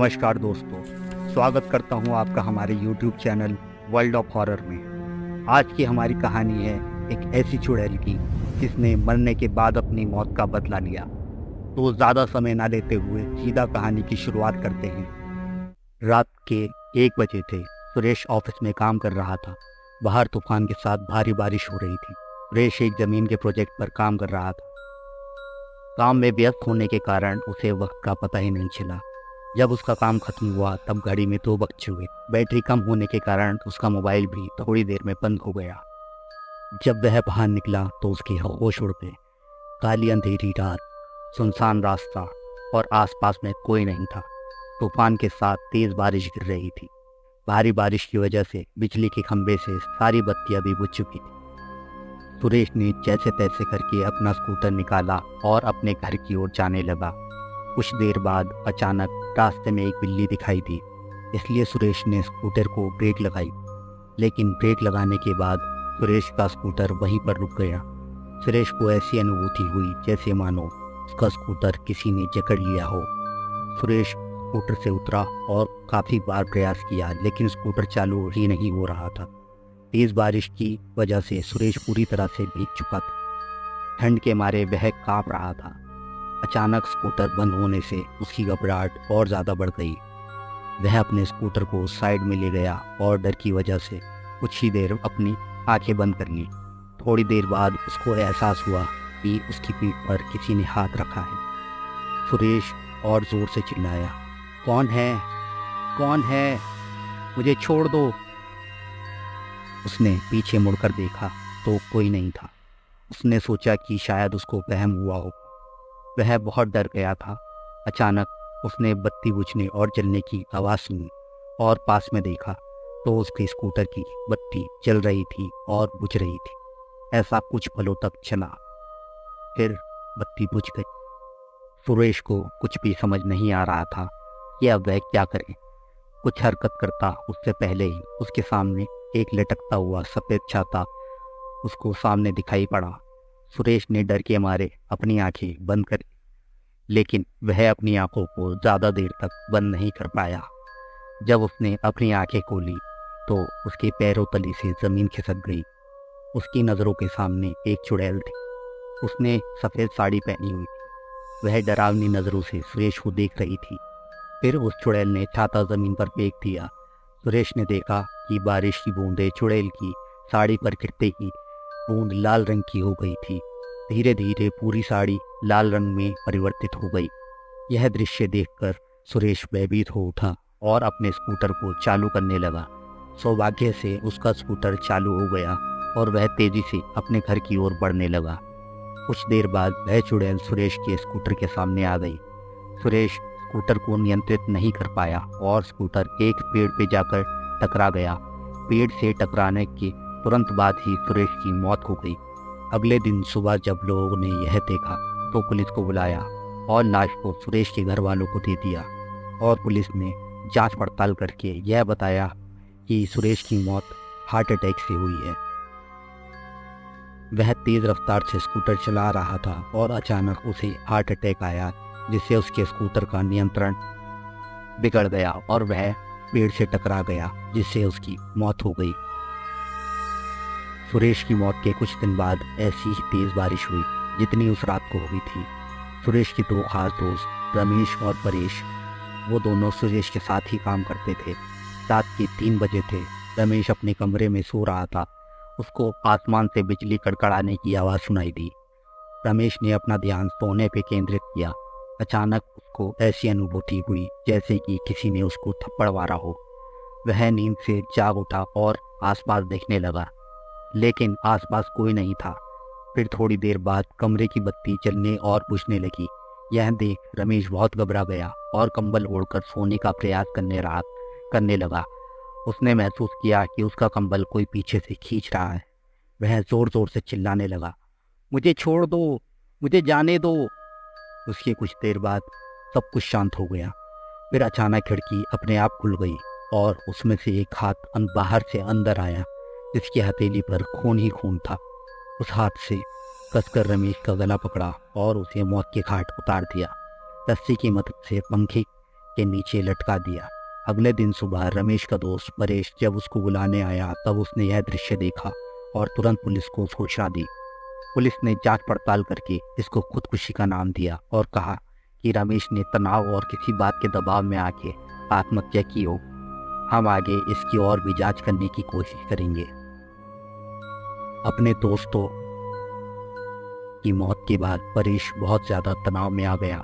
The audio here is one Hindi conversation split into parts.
नमस्कार दोस्तों, स्वागत करता हूं आपका हमारे YouTube channel world of horror में। आज की हमारी कहानी है एक ऐसी चुड़ैल की जिसने मरने के बाद अपनी मौत का बदला लिया। तो ज़्यादा समय ना लेते हुए सीधा कहानी की शुरुआत करते हैं। रात के 1 बजे थे। सुरेश ऑफिस में काम कर रहा था। बाहर तूफान के साथ भारी बारिश हो रही थी। सुरेश एक ज़मीन के प्रोजेक्ट पर काम कर रहा था। काम में व्यस्त होने के कारण उसे वक्त का पता ही नहीं चला। जब उसका काम खत्म हुआ तब घड़ी में 2 बज चुके। बैटरी कम होने के कारण उसका मोबाइल भी थोड़ी देर में बंद हो गया। जब वह बाहर निकला तो उसके होश उड़ गए। काली अंधेरी रात, सुनसान रास्ता और आसपास में कोई नहीं था। तूफान के साथ तेज बारिश गिर रही थी। भारी बारिश की वजह से बिजली के खंभे से सारी बत्तियां भी बुझ चुकी थी। सुरेश ने जैसे तैसे करके अपना स्कूटर निकाला और अपने घर की ओर जाने लगा। कुछ देर बाद अचानक रास्ते में एक बिल्ली दिखाई दी, इसलिए सुरेश ने स्कूटर को ब्रेक लगाई। लेकिन ब्रेक लगाने के बाद सुरेश का स्कूटर वहीं पर रुक गया। सुरेश को ऐसी अनुभूति हुई जैसे मानो उसका स्कूटर किसी ने जकड़ लिया हो। सुरेश स्कूटर से उतरा और काफ़ी बार प्रयास किया, लेकिन स्कूटर चालू ही नहीं हो रहा था। तेज़ बारिश की वजह से सुरेश पूरी तरह से भीग चुका था। ठंड के मारे वह काँप रहा था। अचानक स्कूटर बंद होने से उसकी घबराहट और ज़्यादा बढ़ गई। वह अपने स्कूटर को साइड में ले गया और डर की वजह से कुछ ही देर अपनी आंखें बंद कर ली। थोड़ी देर बाद उसको एहसास हुआ कि उसकी पीठ पर किसी ने हाथ रखा है। सुरेश और ज़ोर से चिल्लाया, कौन है? कौन है? मुझे छोड़ दो। उसने पीछे मुड़कर देखा तो कोई नहीं था। उसने सोचा कि शायद उसको वहम हुआ हो। वह बहुत डर गया था। अचानक उसने बत्ती बुझने और जलने की आवाज़ सुनी और पास में देखा तो उसके स्कूटर की बत्ती जल रही थी और बुझ रही थी। ऐसा कुछ पलों तक चला, फिर बत्ती बुझ गई। सुरेश को कुछ भी समझ नहीं आ रहा था कि अब वह क्या करे। कुछ हरकत करता उससे पहले ही उसके सामने एक लटकता हुआ सफ़ेद छाता उसको सामने दिखाई पड़ा। सुरेश ने डर के मारे अपनी आंखें बंद कर, लेकिन वह अपनी आंखों को ज़्यादा देर तक बंद नहीं कर पाया। जब उसने अपनी आंखें खोली तो उसके पैरों तले से ज़मीन खिसक गई। उसकी नज़रों के सामने एक चुड़ैल थी। उसने सफ़ेद साड़ी पहनी हुई थी। वह डरावनी नज़रों से सुरेश को देख रही थी। फिर उस चुड़ैल ने छाता ज़मीन पर फेंक दिया। सुरेश ने देखा कि बारिश की बूंदें चुड़ैल की साड़ी पर गिरते ही बूंद लाल रंग की हो गई थी। धीरे धीरे पूरी साड़ी लाल रंग में परिवर्तित हो गई। यह दृश्य देखकर सुरेश भयभीत हो उठा और अपने स्कूटर को चालू करने लगा। सौभाग्य से उसका स्कूटर चालू हो गया और वह तेजी से अपने घर की ओर बढ़ने लगा। कुछ देर बाद वह चुड़ैल सुरेश के स्कूटर के सामने आ गई। सुरेश स्कूटर को नियंत्रित नहीं कर पाया और स्कूटर एक पेड़ पे जाकर टकरा गया। पेड़ से टकराने के तुरंत बाद ही सुरेश की मौत हो गई। अगले दिन सुबह जब लोगों ने यह देखा तो पुलिस को बुलाया और लाश को सुरेश के घर वालों को दे दिया और पुलिस ने जांच पड़ताल करके यह बताया कि सुरेश की मौत हार्ट अटैक से हुई है। वह तेज़ रफ्तार से स्कूटर चला रहा था और अचानक उसे हार्ट अटैक आया, जिससे उसके स्कूटर का नियंत्रण बिगड़ गया और वह पेड़ से टकरा गया, जिससे उसकी मौत हो गई। सुरेश की मौत के कुछ दिन बाद ऐसी ही तेज़ बारिश हुई जितनी उस रात को हुई थी। सुरेश के 2 खास दोस्त रमेश और परेश, वो दोनों सुरेश के साथ ही काम करते थे। रात के 3 बजे थे। रमेश अपने कमरे में सो रहा था। उसको आसमान से बिजली कड़कड़ाने की आवाज़ सुनाई दी। रमेश ने अपना ध्यान सोने पे केंद्रित किया। अचानक उसको ऐसी अनुभूति हुई जैसे कि किसी ने उसको थप्पड़ मारा हो। वह नींद से जाग उठा और आसपास देखने लगा, लेकिन आसपास कोई नहीं था। फिर थोड़ी देर बाद कमरे की बत्ती जलने और बुझने लगी। यह देख रमेश बहुत घबरा गया और कंबल ओढ़कर सोने का प्रयास करने लगा। उसने महसूस किया कि उसका कंबल कोई पीछे से खींच रहा है। वह ज़ोर ज़ोर से चिल्लाने लगा, मुझे छोड़ दो, मुझे जाने दो। उसके कुछ देर बाद सब कुछ शांत हो गया। फिर अचानक खिड़की अपने आप खुल गई और उसमें से एक हाथ बाहर से अंदर आया, जिसकी हथेली पर खून ही खून था। उस हाथ से कसकर रमेश का गला पकड़ा और उसे मौत के घाट उतार दिया। रस्सी की मदद से पंखे के नीचे लटका दिया। अगले दिन सुबह रमेश का दोस्त परेश जब उसको बुलाने आया तब उसने यह दृश्य देखा और तुरंत पुलिस को सूचना दी। पुलिस ने जांच पड़ताल करके इसको खुदकुशी का नाम दिया और कहा कि रमेश ने तनाव और किसी बात के दबाव में आके आत्महत्या की हो। हम आगे इसकी और भी जांच करने की कोशिश करेंगे। अपने दोस्तों की मौत के बाद परेश बहुत ज़्यादा तनाव में आ गया।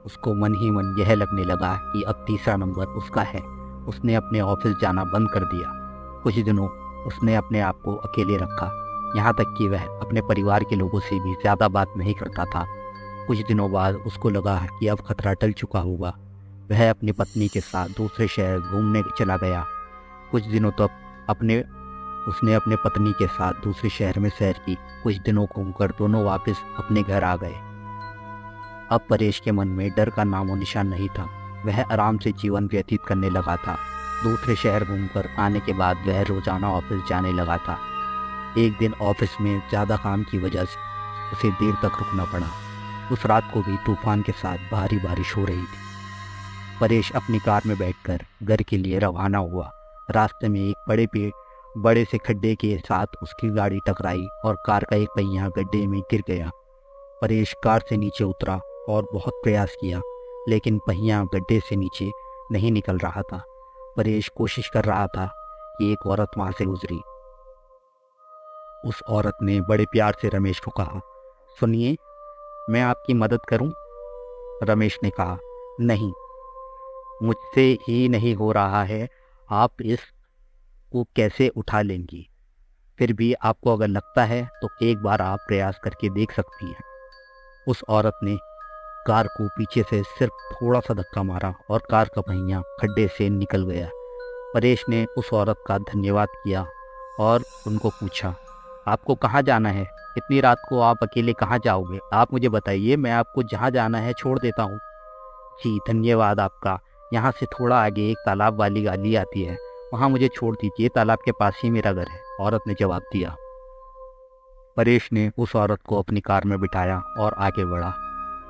उसको मन ही मन यह लगने लगा कि अब तीसरा नंबर उसका है। उसने अपने ऑफिस जाना बंद कर दिया। कुछ दिनों उसने अपने आप को अकेले रखा, यहाँ तक कि वह अपने परिवार के लोगों से भी ज़्यादा बात नहीं करता था। कुछ दिनों बाद उसको लगा कि अब खतरा टल चुका होगा। वह अपनी पत्नी के साथ दूसरे शहर घूमने चला गया। कुछ दिनों तक उसने अपने पत्नी के साथ दूसरे शहर में सैर की। कुछ दिनों घूमकर दोनों वापस अपने घर आ गए। अब परेश के मन में डर का नामो निशान नहीं था। वह आराम से जीवन व्यतीत करने लगा था। दूसरे शहर घूमकर आने के बाद वह रोजाना ऑफिस जाने लगा था। एक दिन ऑफिस में ज़्यादा काम की वजह से उसे देर तक रुकना पड़ा। उस रात को भी तूफान के साथ भारी बारिश हो रही थी। परेश अपनी कार में बैठकर घर के लिए रवाना हुआ। रास्ते में एक बड़े से खड्डे के साथ उसकी गाड़ी टकराई और कार का एक पहिया गड्ढे में गिर गया। परेश कार से नीचे उतरा और बहुत प्रयास किया, लेकिन पहिया गड्ढे से नीचे नहीं निकल रहा था। परेश कोशिश कर रहा था कि एक औरत वहाँ से गुजरी। उस औरत ने बड़े प्यार से रमेश को कहा, सुनिए, मैं आपकी मदद करूं? रमेश ने कहा, नहीं, मुझसे ही नहीं हो रहा है। आप इसको कैसे उठा लेंगी? फिर भी आपको अगर लगता है तो एक बार आप प्रयास करके देख सकती हैं। उस औरत ने कार को पीछे से सिर्फ थोड़ा सा धक्का मारा और कार का पहिया खड्डे से निकल गया। परेश ने उस औरत का धन्यवाद किया और उनको पूछा, आपको कहाँ जाना है? इतनी रात को आप अकेले कहाँ जाओगे? आप मुझे बताइए, मैं आपको जहाँ जाना है छोड़ देता हूँ। जी धन्यवाद आपका। यहाँ से थोड़ा आगे एक तालाब वाली गली आती है, वहाँ मुझे छोड़ दीजिए, तालाब के पास ही मेरा घर है, औरत ने जवाब दिया। परेश ने उस औरत को अपनी कार में बिठाया और आगे बढ़ा।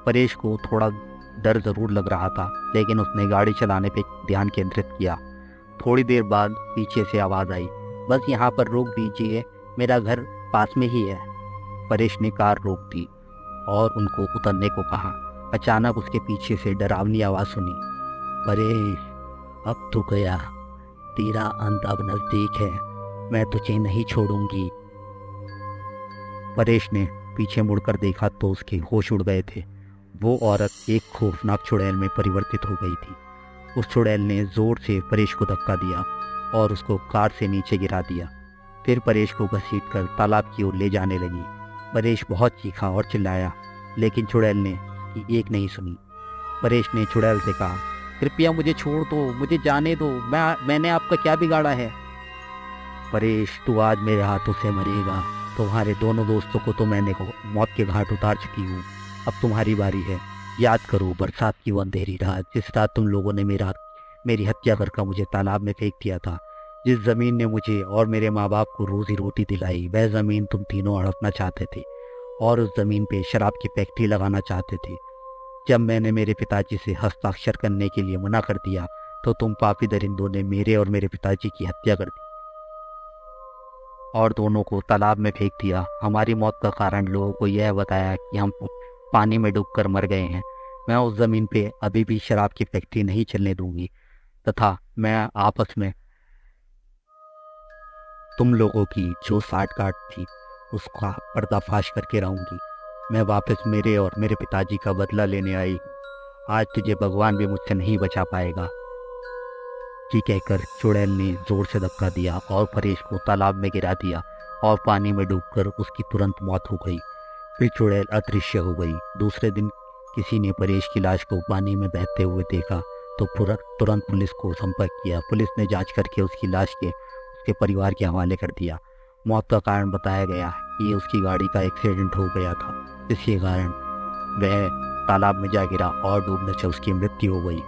परेश को थोड़ा डर ज़रूर लग रहा था, लेकिन उसने गाड़ी चलाने पर ध्यान केंद्रित किया। थोड़ी देर बाद पीछे से आवाज़ आई, बस यहाँ पर रोक दीजिए, मेरा घर पास में ही है। परेश ने कार रोक दी और उनको उतरने को कहा। अचानक उसके पीछे से डरावनी आवाज़ सुनी, परेश, अब तो गया, तेरा अंत अब नज़दीक है, मैं तुझे नहीं छोड़ूंगी। परेश ने पीछे मुड़कर देखा तो उसके होश उड़ गए थे। वो औरत एक खौफनाक चुड़ैल में परिवर्तित हो गई थी। उस चुड़ैल ने ज़ोर से परेश को धक्का दिया और उसको कार से नीचे गिरा दिया। फिर परेश को घसीटकर तालाब की ओर ले जाने लगी। परेश बहुत चीखा और चिल्लाया, लेकिन चुड़ैल ने उसकी एक नहीं सुनी। परेश ने चुड़ैल से कहा, कृपया मुझे छोड़ दो, मुझे जाने दो, मैंने आपका क्या बिगाड़ा है? परेश, तू आज मेरे हाथों से मरेगा। तुम्हारे दोनों दोस्तों को तो मैंने मौत के घाट उतार चुकी हूँ, अब तुम्हारी बारी है। याद करो बरसात की वो अंधेरी रात, जिस रात तुम लोगों ने मेरी हत्या कर मुझे तालाब में फेंक दिया था। जिस ज़मीन ने मुझे और मेरे माँ बाप को रोज़ी रोटी दिलाई, वह ज़मीन तुम तीनों हड़पना चाहते थे और उस ज़मीन पे शराब की फैक्ट्री लगाना चाहते थे। जब मैंने मेरे पिताजी से हस्ताक्षर करने के लिए मना कर दिया तो तुम पापी दरिंदों ने मेरे और मेरे पिताजी की हत्या कर दी और दोनों को तालाब में फेंक दिया। हमारी मौत का कारण लोगों को यह बताया कि हम पानी में डूबकर मर गए हैं। मैं उस ज़मीन पे अभी भी शराब की फैक्ट्री नहीं चलने दूंगी तथा मैं आपस में तुम लोगों की जो साठगांठ थी उसका पर्दाफाश करके रहूंगी। मैं वापस मेरे और मेरे पिताजी का बदला लेने आई हूँ। आज तुझे भगवान भी मुझसे नहीं बचा पाएगा। जी कहकर चुड़ैल ने जोर से धक्का दिया और परेश को तालाब में गिरा दिया और पानी में डूबकर उसकी तुरंत मौत हो गई। फिर चुड़ैल अदृश्य हो गई। दूसरे दिन किसी ने परेश की लाश को पानी में बहते हुए देखा तो तुरंत पुलिस को संपर्क किया। पुलिस ने जांच करके उसकी लाश के उसके परिवार के हवाले कर दिया। मौत का कारण बताया गया कि उसकी गाड़ी का एक्सीडेंट हो गया था, जिसके कारण वह तालाब में जा गिरा और डूबने से उसकी मृत्यु हो गई।